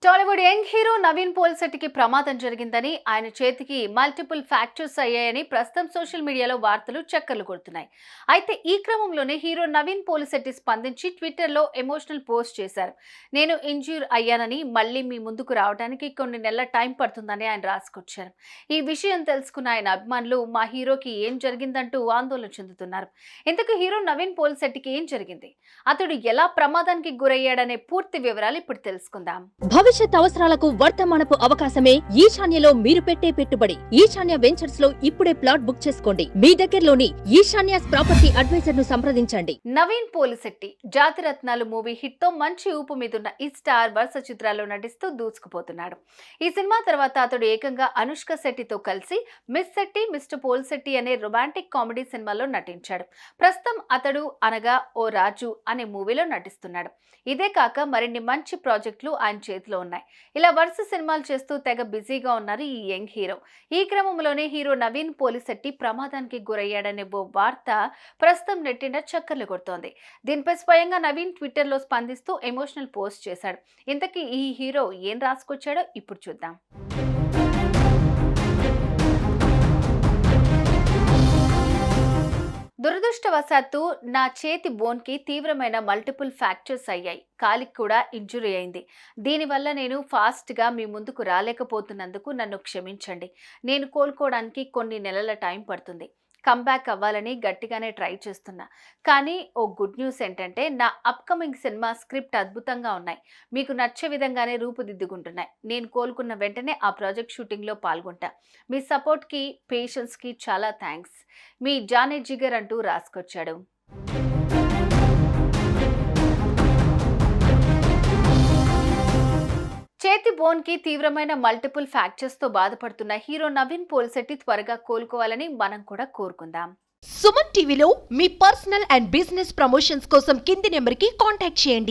Tollywood young hero Naveen పోల్శెట్టికి ప్రమాదం జరిగిందని, ఆయన చేతికి మల్టిపుల్ ఫ్రాక్చర్స్ అయ్యాయని ప్రస్తుతం సోషల్ మీడియాలో వార్తలు చక్కర్లు కొడుతున్నాయి. అయితే ఈ క్రమంలోనే హీరో నవీన్ పోల్శెట్టి స్పందించి ట్విట్టర్లో ఎమోషనల్ పోస్ట్ చేశారు. నేను ఇంజ్యూర్ అయ్యానని, మళ్ళీ మీ ముందుకు రావడానికి కొన్ని నెలల టైం పడుతుందని ఆయన రాసుకొచ్చారు. ఈ విషయం తెలుసుకున్న ఆయన అభిమానులు మా హీరోకి ఏం జరిగిందంటూ ఆందోళన చెందుతున్నారు. ఇంతకు హీరో నవీన్ పోల్శెట్టికి ఏం జరిగింది, అతడు ఎలా ప్రమాదానికి గురయ్యాడనే పూర్తి వివరాలు ఇప్పుడు తెలుసుకుందాం. భవిష్యత్ అవసరాలకు వర్తమానపు అవకాశమే ఈశాన్యలో మీరు పెట్టే పెట్టుబడి. ఈశాన్య వెంచర్స్ లో ఇప్పుడే ప్లాట్ బుక్ చేసుకోండి. మీ దగ్గరలోని ఈశాన్య ప్రాపర్టీ అడ్వైజర్ ను సంప్రదించండి. నవీన్ పోలిశెట్టి జాతిరత్నాలు మూవీ హిట్ తో మంచి ఊపు మీదున్న ఈ స్టార్ వరుస చిత్రాల్లో నటిస్తూ దూసుకుపోతున్నాడు. ఈ సినిమా తర్వాత అతడు ఏకంగా అనుష్క శెట్టితో కలిసి మిస్ శెట్టి మిస్టర్ పోల్శెట్టి అనే రొమాంటిక్ కామెడీ సినిమాలో నటించాడు. ప్రస్తుతం అతడు అనగా ఓ రాజు అనే మూవీలో నటిస్తున్నాడు. ఇదే కాక మరిన్ని మంచి ప్రాజెక్టులు ఆయన చేతిలో ఉన్నాయి. ఇలా వరుస సినిమాలు చేస్తూ తెగ బిజీగా ఉన్నారు ఈ యంగ్ హీరో. ఈ క్రమంలోనే హీరో నవీన్ పోలిశెట్టి ప్రమాదానికి గురయ్యాడనే ఓ వార్త ప్రస్తుతం నెట్టిన చక్కర్లు కొడుతోంది. దీనిపై స్వయంగా నవీన్ ట్విట్టర్లో స్పందిస్తూ ఎమోషనల్ పోస్ట్ చేశాడు. ఇంతకీ ఈ హీరో ఏం రాసుకొచ్చాడో ఇప్పుడు చూద్దాం. దురదృష్టవశాత్తు నా చేతి బోన్కి తీవ్రమైన మల్టిపుల్ ఫ్రాక్చర్స్ అయ్యాయి. కాలికి కూడా ఇంజురీ అయింది. దీనివల్ల నేను ఫాస్ట్గా మీ ముందుకు రాలేకపోతున్నందుకు నన్ను క్షమించండి. నేను కోలుకోవడానికి కొన్ని నెలల టైం పడుతుంది. కంబ్యాక్ అవ్వాలని గట్టిగానే ట్రై చేస్తున్నా. కానీ ఓ గుడ్ న్యూస్ ఏంటంటే నా అప్కమింగ్ సినిమా స్క్రిప్ట్ అద్భుతంగా ఉన్నాయి. మీకు నచ్చే విధంగానే రూపుదిద్దుకుంటున్నాయి. నేను కోలుకున్న వెంటనే ఆ ప్రాజెక్ట్ షూటింగ్లో పాల్గొంటా. మీ సపోర్ట్కి, పేషెన్స్కి చాలా థ్యాంక్స్. మీ జానే జిగర్ అంటూ రాసుకొచ్చాడు. చేతి బోన్ కి తీవ్రమైన మల్టిపుల్ ఫ్రాక్చర్స్ తో బాధపడుతున్న హీరో నవీన్ పోల్శెట్టి త్వరగా కోలుకోవాలని మనం కూడా కోరుకుందాం. సుమన్ టీవీలో మీ పర్సనల్ అండ్ బిజినెస్ ప్రమోషన్స్ కోసం కింది నెంబర్ కి కాంటాక్ట్ చేయండి.